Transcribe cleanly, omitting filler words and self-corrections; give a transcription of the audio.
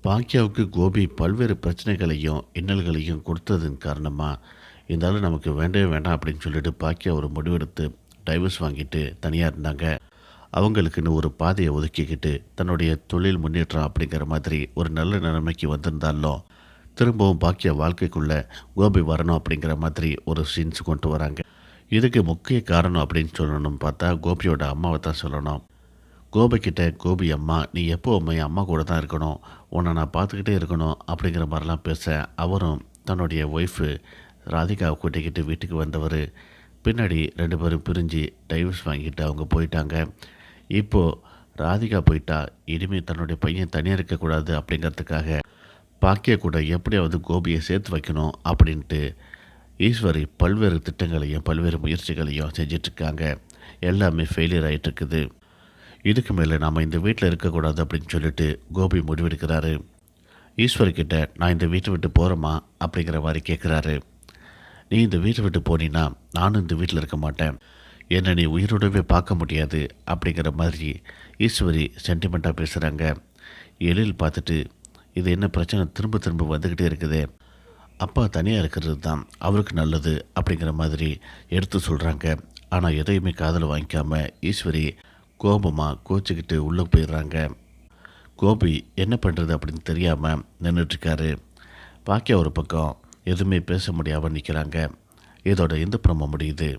பாக்கியாவுக்கு கோபி பல்வேறு பிரச்சனைகளையும் இன்னல்களையும் கொடுத்ததன் காரணமாக இந்த ஆள் நமக்கு வேண்டவே வேண்டாம் அப்படின்னு சொல்லிட்டு பாக்கியா ஒரு முடிவெடுத்து டைவர்ஸ் வாங்கிட்டு தனியாக இருந்தாங்க. அவங்களுக்குன்னு ஒரு பாதையை ஒதுக்கிக்கிட்டு தன்னுடைய தொழில் முன்னேற்றம் அப்படிங்கிற மாதிரி ஒரு நல்ல நிலைமைக்கு வந்திருந்தாலும் திரும்பவும் பாக்கியா வாழ்க்கைக்குள்ளே கோபி வரணும் அப்படிங்கிற மாதிரி ஒரு சீன்ஸ் கொண்டு வராங்க. இதுக்கு முக்கிய காரணம் அப்படின்னு சொல்லணும்னு பார்த்தா கோபியோட அம்மாவை தான் சொல்லணும். கோபிக்கிட்ட கோபி அம்மா நீ எப்போவுமே அம்மா கூட தான் இருக்கணும், உன்னை நான் பார்த்துக்கிட்டே இருக்கணும் அப்படிங்கிற மாதிரிலாம் பேச அவரும் தன்னுடைய ஒய்ஃபு ராதிகாவை கூட்டிக்கிட்டு வீட்டுக்கு வந்தவர். பின்னாடி 2 பேரும் பிரிஞ்சு டைவர்ஸ் வாங்கிட்டு அவங்க போயிட்டாங்க. இப்போது ராதிகா போயிட்டா இனிமேல் தன்னுடைய பையன் தனியாக இருக்கக்கூடாது அப்படிங்கிறதுக்காக பாக்கிய கூட எப்படியாவது கோபியை சேர்த்து வைக்கணும் அப்படின்ட்டு ஈஸ்வரி பல்வேறு திட்டங்களையும் பல்வேறு முயற்சிகளையும் செஞ்சிட்ருக்காங்க. எல்லாமே ஃபெயிலியர் ஆகிட்டுருக்குது. இதுக்கு மேலே நாம் இந்த வீட்டில் இருக்கக்கூடாது அப்படின்னு சொல்லிட்டு கோபி முடிவெடுக்கிறாரு. ஈஸ்வரிக்கிட்ட நான் இந்த வீட்டை விட்டு போகிறேம்மா அப்படிங்கிற மாதிரி கேட்குறாரு. நீ இந்த வீட்டை விட்டு போனீன்னா நானும் இந்த வீட்டில் இருக்க மாட்டேன், என்னை நீ உயிரோடவே பார்க்க முடியாது அப்படிங்கிற மாதிரி ஈஸ்வரி சென்டிமெண்ட்டாக பேசுகிறாங்க. எழில் பார்த்துட்டு இது என்ன பிரச்சனை திரும்ப திரும்ப வந்துக்கிட்டே இருக்குதே, அப்பா தனியாக இருக்கிறது தான் அவருக்கு நல்லது அப்படிங்கிற மாதிரி எடுத்து சொல்கிறாங்க. ஆனால் எதையுமே காதில் வாங்கிக்காம ஈஸ்வரி கோபமாக கோச்சிக்கிட்டு உள்ளே போயிடுறாங்க. கோபி என்ன பண்ணுறது அப்படின்னு தெரியாமல் நின்றுட்டுருக்காரு. பாக்கியா ஒரு பக்கம் எதுவுமே பேச முடியாமல் நிற்கிறாங்க. இதோட இந்த பிரம முடியுது.